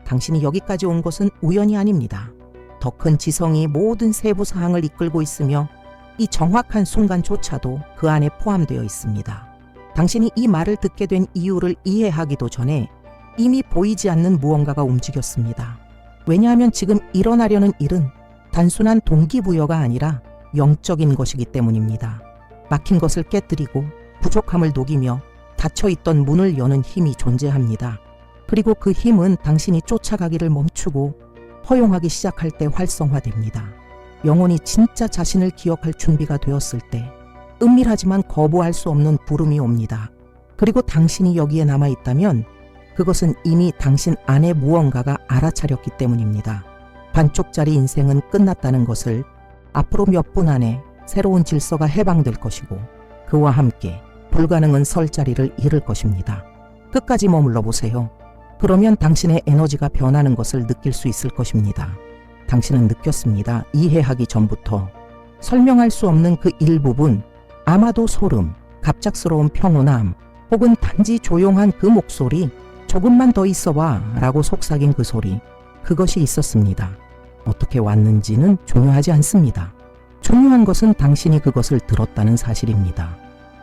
당신이 여기까지 온 것은 우연이 아닙니다. 더 큰 지성이 모든 세부 사항을 이끌고 있으며 이 정확한 순간조차도 그 안에 포함되어 있습니다. 당신이 이 말을 듣게 된 이유를 이해하기도 전에 이미 보이지 않는 무언가가 움직였습니다. 왜냐하면 지금 일어나려는 일은 단순한 동기부여가 아니라 영적인 것이기 때문입니다. 막힌 것을 깨뜨리고 부족함을 녹이며 닫혀있던 문을 여는 힘이 존재합니다. 그리고 그 힘은 당신이 쫓아가기를 멈추고 허용하기 시작할 때 활성화됩니다. 영혼이 진짜 자신을 기억할 준비가 되었을 때 은밀하지만 거부할 수 없는 부름이 옵니다. 그리고 당신이 여기에 남아있다면 그것은 이미 당신 안에 무언가가 알아차렸기 때문입니다. 반쪽짜리 인생은 끝났다는 것을 앞으로 몇 분 안에 새로운 질서가 해방될 것이고 그와 함께 불가능은 설 자리를 잃을 것입니다. 끝까지 머물러 보세요. 그러면 당신의 에너지가 변하는 것을 느낄 수 있을 것입니다. 당신은 느꼈습니다. 이해하기 전부터. 설명할 수 없는 그 일부분, 아마도 소름, 갑작스러운 평온함, 혹은 단지 조용한 그 목소리, 조금만 더 있어봐 라고 속삭인 그 소리, 그것이 있었습니다. 어떻게 왔는지는 중요하지 않습니다. 중요한 것은 당신이 그것을 들었다는 사실입니다.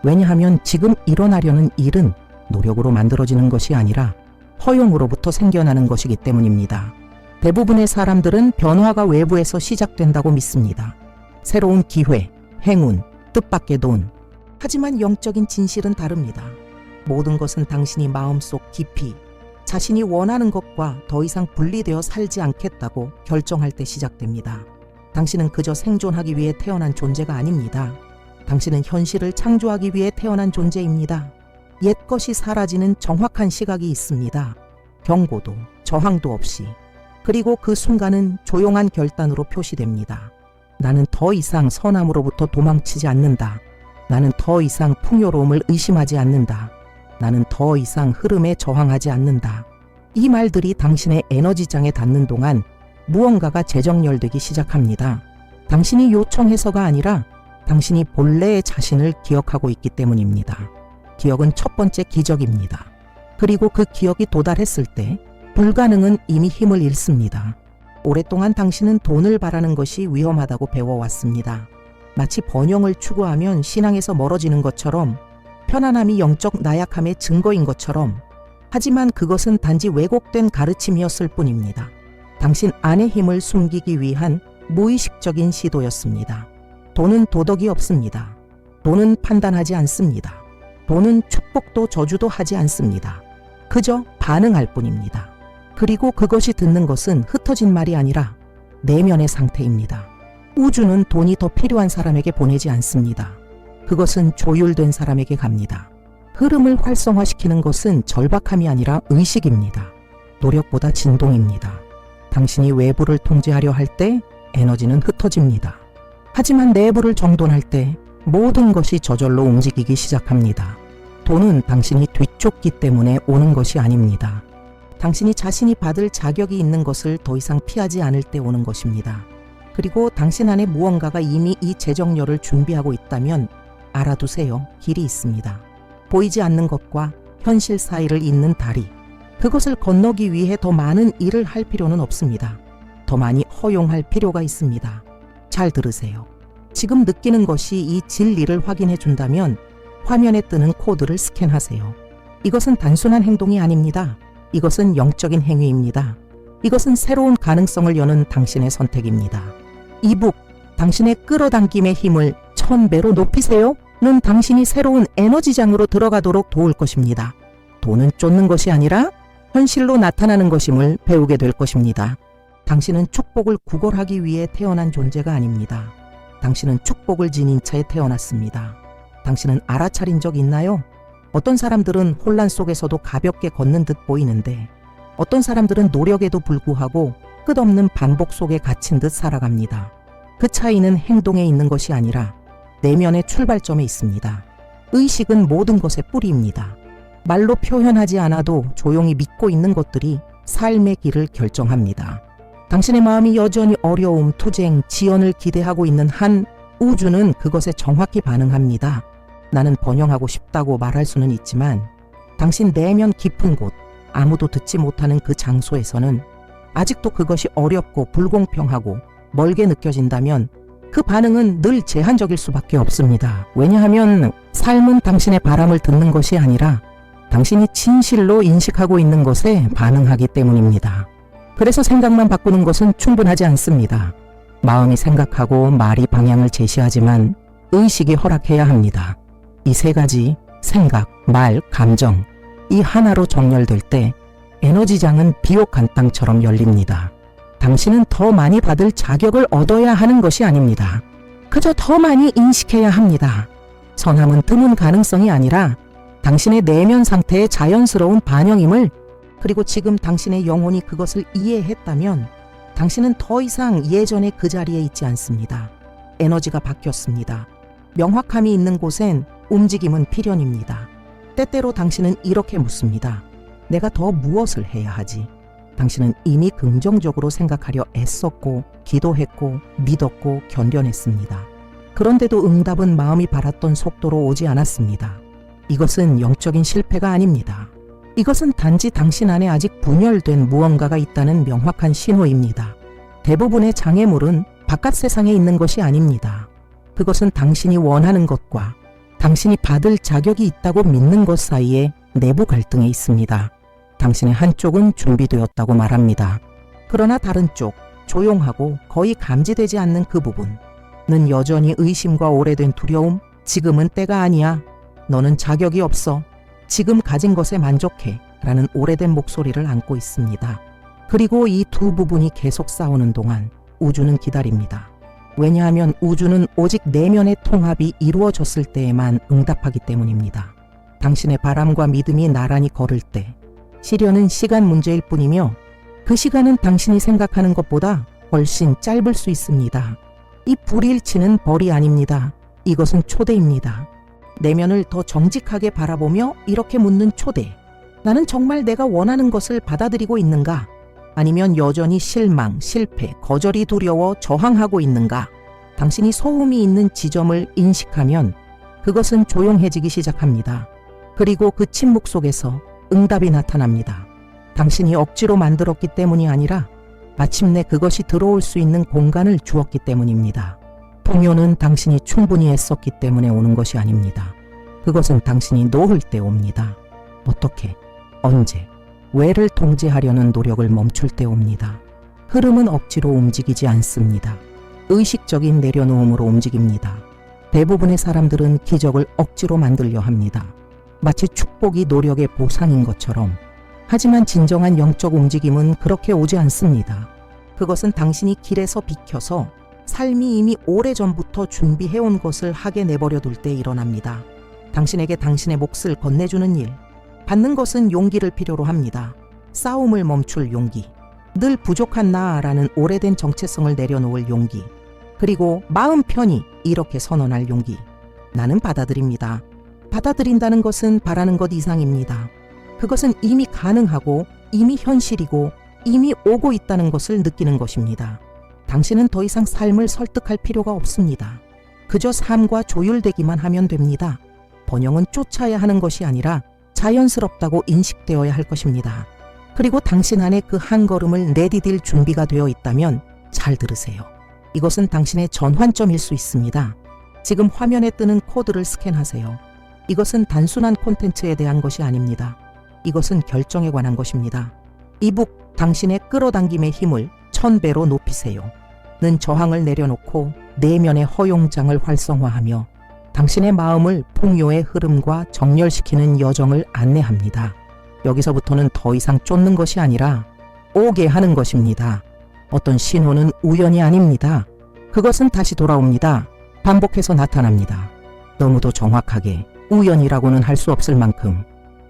왜냐하면 지금 일어나려는 일은 노력으로 만들어지는 것이 아니라 허용으로부터 생겨나는 것이기 때문입니다. 대부분의 사람들은 변화가 외부에서 시작된다고 믿습니다. 새로운 기회, 행운, 뜻밖의 돈. 하지만 영적인 진실은 다릅니다. 모든 것은 당신이 마음속 깊이 자신이 원하는 것과 더 이상 분리되어 살지 않겠다고 결정할 때 시작됩니다. 당신은 그저 생존하기 위해 태어난 존재가 아닙니다. 당신은 현실을 창조하기 위해 태어난 존재입니다. 옛것이 사라지는 정확한 시각이 있습니다. 경고도 저항도 없이. 그리고 그 순간은 조용한 결단으로 표시됩니다. 나는 더 이상 선함으로부터 도망치지 않는다. 나는 더 이상 풍요로움을 의심하지 않는다. 나는 더 이상 흐름에 저항하지 않는다. 이 말들이 당신의 에너지장에 닿는 동안 무언가가 재정렬되기 시작합니다. 당신이 요청해서가 아니라 당신이 본래의 자신을 기억하고 있기 때문입니다. 기억은 첫 번째 기적입니다. 그리고 그 기억이 도달했을 때 불가능은 이미 힘을 잃습니다. 오랫동안 당신은 돈을 바라는 것이 위험하다고 배워왔습니다. 마치 번영을 추구하면 신앙에서 멀어지는 것처럼, 편안함이 영적 나약함의 증거인 것처럼. 하지만 그것은 단지 왜곡된 가르침이었을 뿐입니다. 당신 안의 힘을 숨기기 위한 무의식적인 시도였습니다. 돈은 도덕이 없습니다. 돈은 판단하지 않습니다. 돈은 축복도 저주도 하지 않습니다. 그저 반응할 뿐입니다. 그리고 그것이 듣는 것은 흩어진 말이 아니라 내면의 상태입니다. 우주는 돈이 더 필요한 사람에게 보내지 않습니다. 그것은 조율된 사람에게 갑니다. 흐름을 활성화시키는 것은 절박함이 아니라 의식입니다. 노력보다 진동입니다. 당신이 외부를 통제하려 할 때 에너지는 흩어집니다. 하지만 내부를 정돈할 때 모든 것이 저절로 움직이기 시작합니다. 돈은 당신이 뒤쫓기 때문에 오는 것이 아닙니다. 당신이 자신이 받을 자격이 있는 것을 더 이상 피하지 않을 때 오는 것입니다. 그리고 당신 안에 무언가가 이미 이 재정렬을 준비하고 있다면 알아두세요. 길이 있습니다. 보이지 않는 것과 현실 사이를 잇는 다리. 그것을 건너기 위해 더 많은 일을 할 필요는 없습니다. 더 많이 허용할 필요가 있습니다. 잘 들으세요. 지금 느끼는 것이 이 진리를 확인해 준다면 화면에 뜨는 코드를 스캔하세요. 이것은 단순한 행동이 아닙니다. 이것은 영적인 행위입니다. 이것은 새로운 가능성을 여는 당신의 선택입니다. 이북, 당신의 끌어당김의 힘을 1000배로 높이세요. 는 당신이 새로운 에너지장으로 들어가도록 도울 것입니다. 돈은 쫓는 것이 아니라 현실로 나타나는 것임을 배우게 될 것입니다. 당신은 축복을 구걸하기 위해 태어난 존재가 아닙니다. 당신은 축복을 지닌 채 태어났습니다. 당신은 알아차린 적 있나요? 어떤 사람들은 혼란 속에서도 가볍게 걷는 듯 보이는데 어떤 사람들은 노력에도 불구하고 끝없는 반복 속에 갇힌 듯 살아갑니다. 그 차이는 행동에 있는 것이 아니라 내면의 출발점에 있습니다. 의식은 모든 것의 뿌리입니다. 말로 표현하지 않아도 조용히 믿고 있는 것들이 삶의 길을 결정합니다. 당신의 마음이 여전히 어려움, 투쟁, 지연을 기대하고 있는 한 우주는 그것에 정확히 반응합니다. 나는 번영하고 싶다고 말할 수는 있지만 당신 내면 깊은 곳, 아무도 듣지 못하는 그 장소에서는 아직도 그것이 어렵고 불공평하고 멀게 느껴진다면 그 반응은 늘 제한적일 수밖에 없습니다. 왜냐하면 삶은 당신의 바람을 듣는 것이 아니라 당신이 진실로 인식하고 있는 것에 반응하기 때문입니다. 그래서 생각만 바꾸는 것은 충분하지 않습니다. 마음이 생각하고 말이 방향을 제시하지만 의식이 허락해야 합니다. 이 세 가지 생각, 말, 감정 이 하나로 정렬될 때 에너지장은 비옥한 땅처럼 열립니다. 당신은 더 많이 받을 자격을 얻어야 하는 것이 아닙니다. 그저 더 많이 인식해야 합니다. 선함은 드문 가능성이 아니라 당신의 내면 상태의 자연스러운 반영임을, 그리고 지금 당신의 영혼이 그것을 이해했다면 당신은 더 이상 예전의 그 자리에 있지 않습니다. 에너지가 바뀌었습니다. 명확함이 있는 곳엔 움직임은 필연입니다. 때때로 당신은 이렇게 묻습니다. 내가 더 무엇을 해야 하지? 당신은 이미 긍정적으로 생각하려 애썼고 기도했고 믿었고 견뎌냈습니다. 그런데도 응답은 마음이 바랐던 속도로 오지 않았습니다. 이것은 영적인 실패가 아닙니다. 이것은 단지 당신 안에 아직 분열된 무언가가 있다는 명확한 신호입니다. 대부분의 장애물은 바깥 세상에 있는 것이 아닙니다. 그것은 당신이 원하는 것과 당신이 받을 자격이 있다고 믿는 것 사이에 내부 갈등에 있습니다. 당신의 한쪽은 준비되었다고 말합니다. 그러나 다른 쪽, 조용하고 거의 감지되지 않는 그 부분은 여전히 의심과 오래된 두려움, 지금은 때가 아니야, 너는 자격이 없어, 지금 가진 것에 만족해 라는 오래된 목소리를 안고 있습니다. 그리고 이 두 부분이 계속 싸우는 동안 우주는 기다립니다. 왜냐하면 우주는 오직 내면의 통합이 이루어졌을 때에만 응답하기 때문입니다. 당신의 바람과 믿음이 나란히 걸을 때 시련은 시간 문제일 뿐이며 그 시간은 당신이 생각하는 것보다 훨씬 짧을 수 있습니다. 이 불일치는 벌이 아닙니다. 이것은 초대입니다. 내면을 더 정직하게 바라보며 이렇게 묻는 초대. 나는 정말 내가 원하는 것을 받아들이고 있는가? 아니면 여전히 실망, 실패, 거절이 두려워 저항하고 있는가? 당신이 소음이 있는 지점을 인식하면 그것은 조용해지기 시작합니다. 그리고 그 침묵 속에서 응답이 나타납니다. 당신이 억지로 만들었기 때문이 아니라 마침내 그것이 들어올 수 있는 공간을 주었기 때문입니다. 풍요는 당신이 충분히 애썼기 때문에 오는 것이 아닙니다. 그것은 당신이 놓을 때 옵니다. 어떻게, 언제, 왜를 통제하려는 노력을 멈출 때 옵니다. 흐름은 억지로 움직이지 않습니다. 의식적인 내려놓음으로 움직입니다. 대부분의 사람들은 기적을 억지로 만들려 합니다. 마치 축복이 노력의 보상인 것처럼. 하지만 진정한 영적 움직임은 그렇게 오지 않습니다. 그것은 당신이 길에서 비켜서 삶이 이미 오래전부터 준비해온 것을 하게 내버려 둘 때 일어납니다. 당신에게 당신의 몫을 건네주는 일. 받는 것은 용기를 필요로 합니다. 싸움을 멈출 용기. 늘 부족한 나라는 오래된 정체성을 내려놓을 용기. 그리고 마음 편히 이렇게 선언할 용기. 나는 받아들입니다. 받아들인다는 것은 바라는 것 이상입니다. 그것은 이미 가능하고 이미 현실이고 이미 오고 있다는 것을 느끼는 것입니다. 당신은 더 이상 삶을 설득할 필요가 없습니다. 그저 삶과 조율되기만 하면 됩니다. 번영은 쫓아야 하는 것이 아니라 자연스럽다고 인식되어야 할 것입니다. 그리고 당신 안에 그 한 걸음을 내디딜 준비가 되어 있다면 잘 들으세요. 이것은 당신의 전환점일 수 있습니다. 지금 화면에 뜨는 코드를 스캔하세요. 이것은 단순한 콘텐츠에 대한 것이 아닙니다. 이것은 결정에 관한 것입니다. 이북 당신의 끌어당김의 힘을 1000배로 높이세요. 는 저항을 내려놓고 내면의 허용장을 활성화하며 당신의 마음을 풍요의 흐름과 정렬시키는 여정을 안내합니다. 여기서부터는 더 이상 쫓는 것이 아니라 오게 하는 것입니다. 어떤 신호는 우연이 아닙니다. 그것은 다시 돌아옵니다. 반복해서 나타납니다. 너무도 정확하게 우연이라고는 할 수 없을 만큼.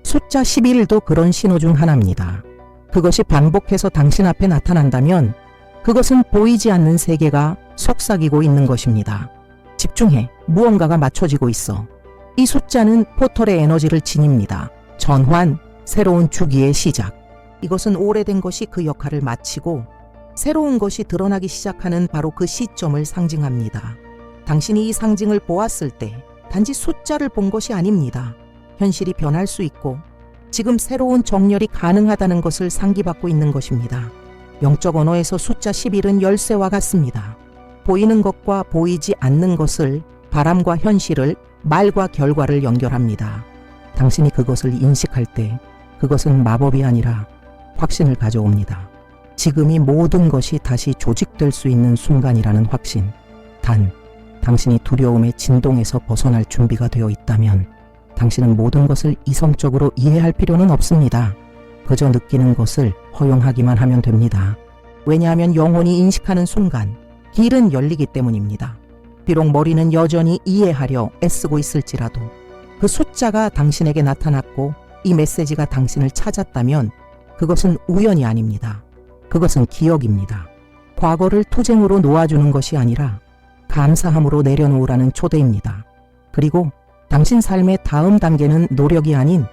숫자 11도 그런 신호 중 하나입니다. 그것이 반복해서 당신 앞에 나타난다면 그것은 보이지 않는 세계가 속삭이고 있는 것입니다. 집중해. 무언가가 맞춰지고 있어. 이 숫자는 포털의 에너지를 지닙니다. 전환, 새로운 주기의 시작. 이것은 오래된 것이 그 역할을 마치고 새로운 것이 드러나기 시작하는 바로 그 시점을 상징합니다. 당신이 이 상징을 보았을 때 단지 숫자를 본 것이 아닙니다. 현실이 변할 수 있고 지금 새로운 정렬이 가능하다는 것을 상기받고 있는 것입니다. 영적 언어에서 숫자 11은 열쇠와 같습니다. 보이는 것과 보이지 않는 것을, 바람과 현실을, 말과 결과를 연결합니다. 당신이 그것을 인식할 때 그것은 마법이 아니라 확신을 가져옵니다. 지금이 모든 것이 다시 조직될 수 있는 순간이라는 확신. 단, 당신이 두려움의 진동에서 벗어날 준비가 되어 있다면 당신은 모든 것을 이성적으로 이해할 필요는 없습니다. 그저 느끼는 것을 허용하기만 하면 됩니다. 왜냐하면 영혼이 인식하는 순간 길은 열리기 때문입니다. 비록 머리는 여전히 이해하려 애쓰고 있을지라도 그 숫자가 당신에게 나타났고 이 메시지가 당신을 찾았다면 그것은 우연이 아닙니다. 그것은 기억입니다. 과거를 투쟁으로 놓아주는 것이 아니라 감사함으로 내려놓으라는 초대입니다. 그리고 당신 삶의 다음 단계는 노력이 아닌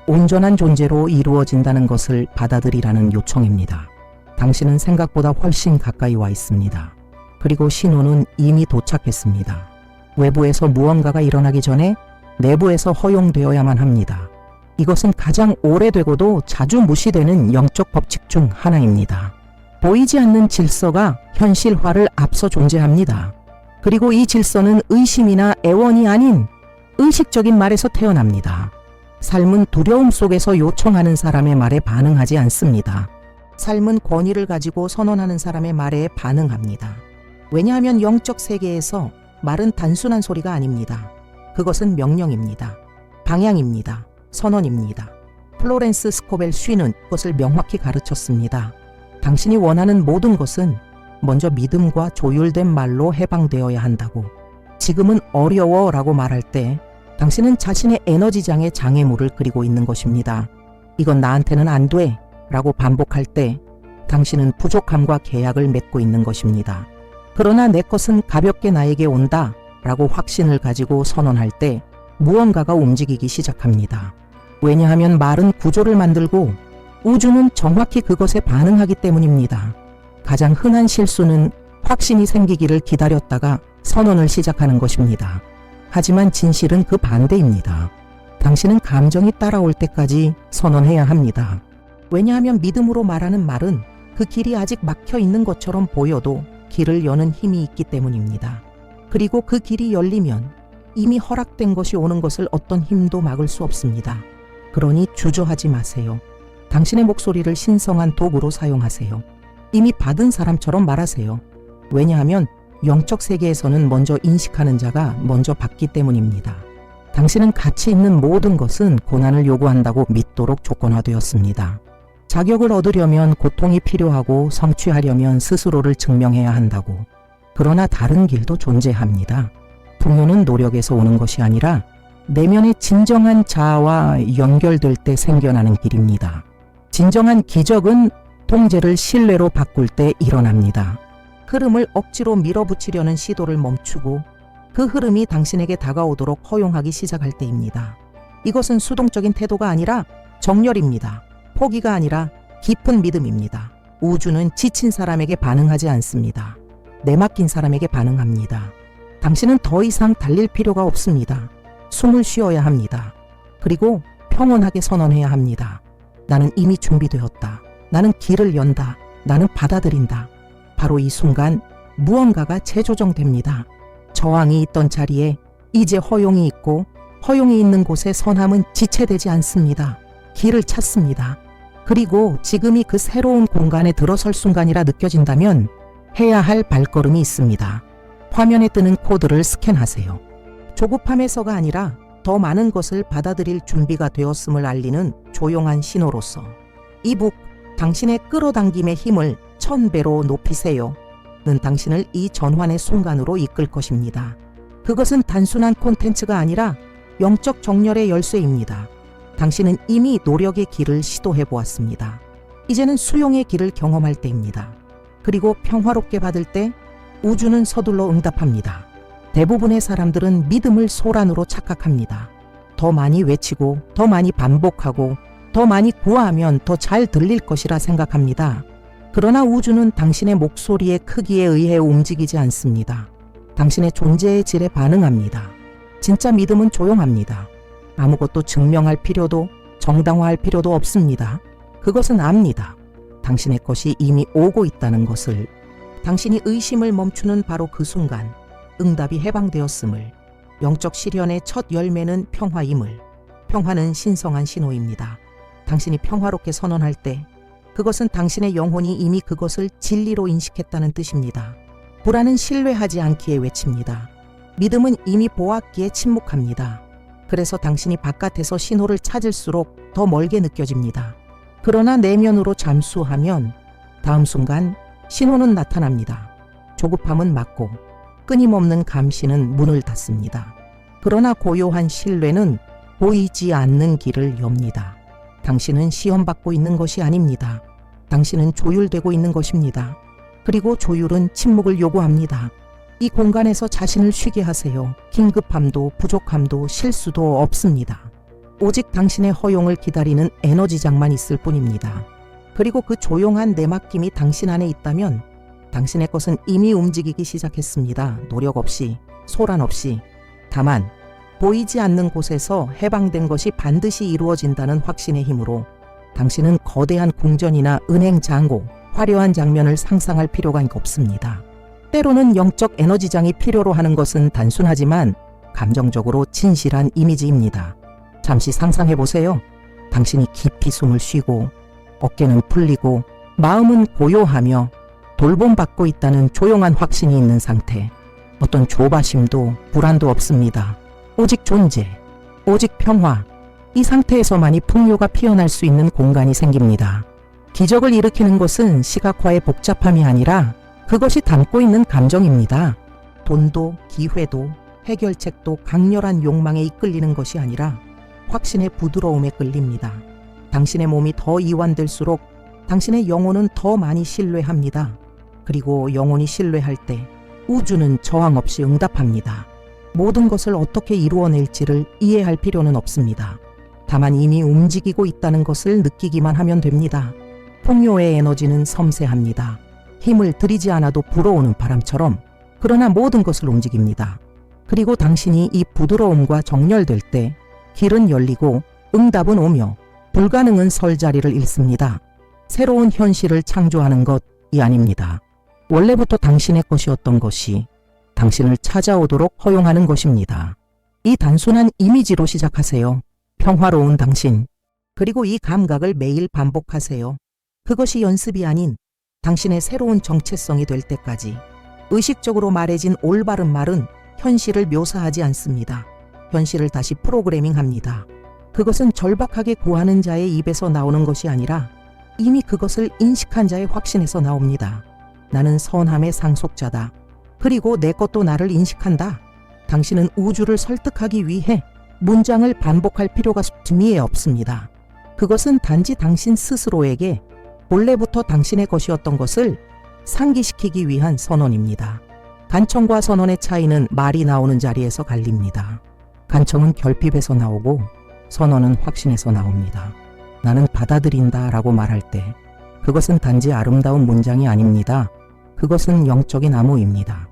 온전한 존재로 이루어진다는 것을 받아들이라는 요청입니다. 당신은 생각보다 훨씬 가까이 와 있습니다. 그리고 신호는 이미 도착했습니다. 외부에서 무언가가 일어나기 전에 내부에서 허용되어야만 합니다. 이것은 가장 오래되고도 자주 무시되는 영적 법칙 중 하나입니다. 보이지 않는 질서가 현실화를 앞서 존재합니다. 그리고 이 질서는 의심이나 애원이 아닌 의식적인 말에서 태어납니다. 삶은 두려움 속에서 요청하는 사람의 말에 반응하지 않습니다. 삶은 권위를 가지고 선언하는 사람의 말에 반응합니다. 왜냐하면 영적 세계에서 말은 단순한 소리가 아닙니다. 그것은 명령입니다. 방향입니다. 선언입니다. 플로렌스 스코벨 쉬는 그것을 명확히 가르쳤습니다. 당신이 원하는 모든 것은 먼저 믿음과 조율된 말로 해방되어야 한다고. 지금은 어려워 라고 말할 때 당신은 자신의 에너지장에 장애물을 그리고 있는 것입니다. 이건 나한테는 안 돼 라고 반복할 때 당신은 부족함과 계약을 맺고 있는 것입니다. 그러나 내 것은 가볍게 나에게 온다 라고 확신을 가지고 선언할 때 무언가가 움직이기 시작합니다. 왜냐하면 말은 구조를 만들고 우주는 정확히 그것에 반응하기 때문입니다. 가장 흔한 실수는 확신이 생기기를 기다렸다가 선언을 시작하는 것입니다. 하지만 진실은 그 반대입니다. 당신은 감정이 따라올 때까지 선언해야 합니다. 왜냐하면 믿음으로 말하는 말은 그 길이 아직 막혀 있는 것처럼 보여도 길을 여는 힘이 있기 때문입니다. 그리고 그 길이 열리면 이미 허락된 것이 오는 것을 어떤 힘도 막을 수 없습니다. 그러니 주저하지 마세요. 당신의 목소리를 신성한 도구로 사용하세요. 이미 받은 사람처럼 말하세요. 왜냐하면 영적 세계에서는 먼저 인식하는 자가 먼저 받기 때문입니다. 당신은 가치 있는 모든 것은 고난을 요구한다고 믿도록 조건화되었습니다. 자격을 얻으려면 고통이 필요하고 성취하려면 스스로를 증명해야 한다고. 그러나 다른 길도 존재합니다. 풍요는 노력에서 오는 것이 아니라 내면의 진정한 자아와 연결될 때 생겨나는 길입니다. 진정한 기적은 통제를 신뢰로 바꿀 때 일어납니다. 흐름을 억지로 밀어붙이려는 시도를 멈추고 그 흐름이 당신에게 다가오도록 허용하기 시작할 때입니다. 이것은 수동적인 태도가 아니라 정렬입니다. 포기가 아니라 깊은 믿음입니다. 우주는 지친 사람에게 반응하지 않습니다. 내맡긴 사람에게 반응합니다. 당신은 더 이상 달릴 필요가 없습니다. 숨을 쉬어야 합니다. 그리고 평온하게 선언해야 합니다. 나는 이미 준비되었다. 나는 길을 연다. 나는 받아들인다. 바로 이 순간 무언가가 재조정됩니다. 저항이 있던 자리에 이제 허용이 있고 허용이 있는 곳에 선함은 지체되지 않습니다. 길을 찾습니다. 그리고 지금이 그 새로운 공간에 들어설 순간이라 느껴진다면 해야 할 발걸음이 있습니다. 화면에 뜨는 코드를 스캔하세요. 조급함에서가 아니라 더 많은 것을 받아들일 준비가 되었음을 알리는 조용한 신호로서 이북 당신의 끌어당김의 힘을 1000배로 높이세요. 는 당신을 이 전환의 순간으로 이끌 것입니다. 그것은 단순한 콘텐츠가 아니라 영적 정렬의 열쇠입니다. 당신은 이미 노력의 길을 시도해 보았습니다. 이제는 수용의 길을 경험할 때입니다. 그리고 평화롭게 받을 때 우주는 서둘러 응답합니다. 대부분의 사람들은 믿음을 소란으로 착각합니다. 더 많이 외치고 더 많이 반복하고 더 많이 구하면 더 잘 들릴 것이라 생각합니다. 그러나 우주는 당신의 목소리의 크기에 의해 움직이지 않습니다. 당신의 존재의 질에 반응합니다. 진짜 믿음은 조용합니다. 아무것도 증명할 필요도 정당화할 필요도 없습니다. 그것은 압니다. 당신의 것이 이미 오고 있다는 것을, 당신이 의심을 멈추는 바로 그 순간 응답이 해방되었음을, 영적 시련의 첫 열매는 평화임을, 평화는 신성한 신호입니다. 당신이 평화롭게 선언할 때 그것은 당신의 영혼이 이미 그것을 진리로 인식했다는 뜻입니다. 불안은 신뢰하지 않기에 외칩니다. 믿음은 이미 보았기에 침묵합니다. 그래서 당신이 바깥에서 신호를 찾을수록 더 멀게 느껴집니다. 그러나 내면으로 잠수하면 다음 순간 신호는 나타납니다. 조급함은 막고 끊임없는 감시는 문을 닫습니다. 그러나 고요한 신뢰는 보이지 않는 길을 엽니다. 당신은 시험받고 있는 것이 아닙니다. 당신은 조율되고 있는 것입니다. 그리고 조율은 침묵을 요구합니다. 이 공간에서 자신을 쉬게 하세요. 긴급함도 부족함도 실수도 없습니다. 오직 당신의 허용을 기다리는 에너지장만 있을 뿐입니다. 그리고 그 조용한 내맡김이 당신 안에 있다면 당신의 것은 이미 움직이기 시작했습니다. 노력 없이, 소란 없이. 다만 보이지 않는 곳에서 해방된 것이 반드시 이루어진다는 확신의 힘으로 당신은 거대한 궁전이나 은행 잔고, 화려한 장면을 상상할 필요가 없습니다. 때로는 영적 에너지장이 필요로 하는 것은 단순하지만 감정적으로 진실한 이미지입니다. 잠시 상상해 보세요. 당신이 깊이 숨을 쉬고 어깨는 풀리고 마음은 고요하며 돌봄받고 있다는 조용한 확신이 있는 상태. 어떤 조바심도 불안도 없습니다. 오직 존재, 오직 평화. 이 상태에서만이 풍요가 피어날 수 있는 공간이 생깁니다. 기적을 일으키는 것은 시각화의 복잡함이 아니라 그것이 담고 있는 감정입니다. 돈도 기회도 해결책도 강렬한 욕망에 이끌리는 것이 아니라 확신의 부드러움에 끌립니다. 당신의 몸이 더 이완될수록 당신의 영혼은 더 많이 신뢰합니다. 그리고 영혼이 신뢰할 때 우주는 저항 없이 응답합니다. 모든 것을 어떻게 이루어낼지를 이해할 필요는 없습니다. 다만 이미 움직이고 있다는 것을 느끼기만 하면 됩니다. 풍요의 에너지는 섬세합니다. 힘을 들이지 않아도 불어오는 바람처럼. 그러나 모든 것을 움직입니다. 그리고 당신이 이 부드러움과 정렬될 때 길은 열리고 응답은 오며 불가능은 설 자리를 잃습니다. 새로운 현실을 창조하는 것이 아닙니다. 원래부터 당신의 것이었던 것이 당신을 찾아오도록 허용하는 것입니다. 이 단순한 이미지로 시작하세요. 평화로운 당신. 그리고 이 감각을 매일 반복하세요. 그것이 연습이 아닌 당신의 새로운 정체성이 될 때까지. 의식적으로 말해진 올바른 말은 현실을 묘사하지 않습니다. 현실을 다시 프로그래밍합니다. 그것은 절박하게 구하는 자의 입에서 나오는 것이 아니라 이미 그것을 인식한 자의 확신에서 나옵니다. 나는 선함의 상속자다. 그리고 내 것도 나를 인식한다. 당신은 우주를 설득하기 위해 문장을 반복할 필요가 수미에 없습니다. 그것은 단지 당신 스스로에게 본래부터 당신의 것이었던 것을 상기시키기 위한 선언입니다. 간청과 선언의 차이는 말이 나오는 자리에서 갈립니다. 간청은 결핍에서 나오고 선언은 확신에서 나옵니다. 나는 받아들인다 라고 말할 때 그것은 단지 아름다운 문장이 아닙니다. 그것은 영적인 암호입니다.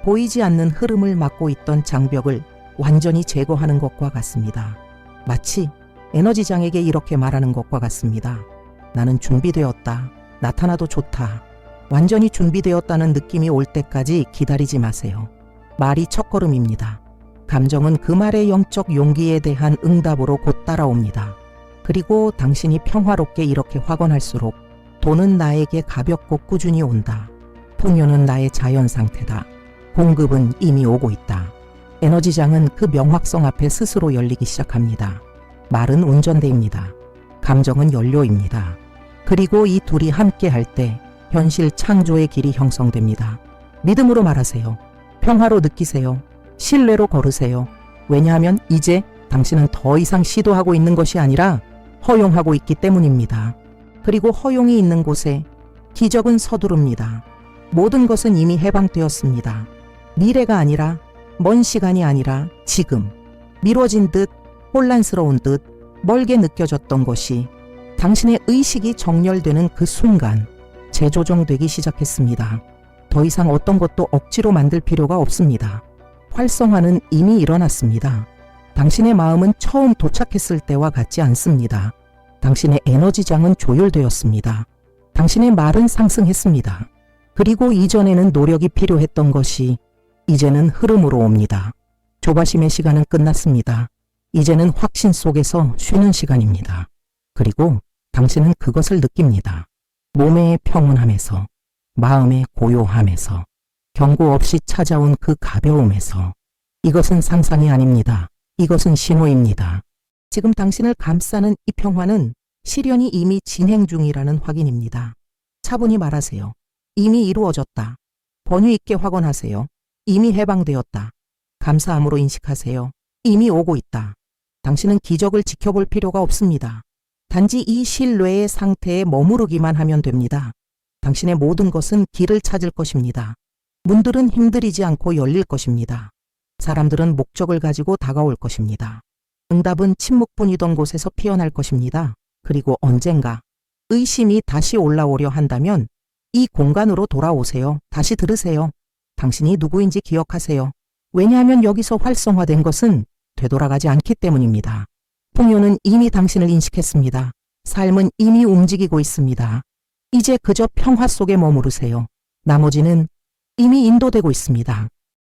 보이지 않는 흐름을 막고 있던 장벽을 완전히 제거하는 것과 같습니다. 마치 에너지장에게 이렇게 말하는 것과 같습니다. 나는 준비되었다. 나타나도 좋다. 완전히 준비되었다는 느낌이 올 때까지 기다리지 마세요. 말이 첫걸음입니다. 감정은 그 말의 영적 용기에 대한 응답으로 곧 따라옵니다. 그리고 당신이 평화롭게 이렇게 확언할수록 돈은 나에게 가볍고 꾸준히 온다. 풍요는 나의 자연 상태다. 공급은 이미 오고 있다. 에너지장은 그 명확성 앞에 스스로 열리기 시작합니다. 말은 운전대입니다. 감정은 연료입니다. 그리고 이 둘이 함께 할 때 현실 창조의 길이 형성됩니다. 믿음으로 말하세요. 평화로 느끼세요. 신뢰로 걸으세요. 왜냐하면 이제 당신은 더 이상 시도하고 있는 것이 아니라 허용하고 있기 때문입니다. 그리고 허용이 있는 곳에 기적은 서두릅니다. 모든 것은 이미 해방되었습니다. 미래가 아니라 먼 시간이 아니라 지금 미뤄진 듯 혼란스러운 듯 멀게 느껴졌던 것이 당신의 의식이 정렬되는 그 순간 재조정되기 시작했습니다. 더 이상 어떤 것도 억지로 만들 필요가 없습니다. 활성화는 이미 일어났습니다. 당신의 마음은 처음 도착했을 때와 같지 않습니다. 당신의 에너지장은 조율되었습니다. 당신의 말은 상승했습니다. 그리고 이전에는 노력이 필요했던 것이 이제는 흐름으로 옵니다. 조바심의 시간은 끝났습니다. 이제는 확신 속에서 쉬는 시간입니다. 그리고 당신은 그것을 느낍니다. 몸의 평온함에서, 마음의 고요함에서, 경고 없이 찾아온 그 가벼움에서. 이것은 상상이 아닙니다. 이것은 신호입니다. 지금 당신을 감싸는 이 평화는 실현이 이미 진행 중이라는 확인입니다. 차분히 말하세요. 이미 이루어졌다. 번유 있게 확언하세요. 이미 해방되었다. 감사함으로 인식하세요. 이미 오고 있다. 당신은 기적을 지켜볼 필요가 없습니다. 단지 이 신뢰의 상태에 머무르기만 하면 됩니다. 당신의 모든 것은 길을 찾을 것입니다. 문들은 힘들이지 않고 열릴 것입니다. 사람들은 목적을 가지고 다가올 것입니다. 응답은 침묵뿐이던 곳에서 피어날 것입니다. 그리고 언젠가 의심이 다시 올라오려 한다면 이 공간으로 돌아오세요. 다시 들으세요. 당신이 누구인지 기억하세요. 왜냐하면 여기서 활성화된 것은 되돌아가지 않기 때문입니다. 풍요는 이미 당신을 인식했습니다. 삶은 이미 움직이고 있습니다. 이제 그저 평화 속에 머무르세요. 나머지는 이미 인도되고 있습니다.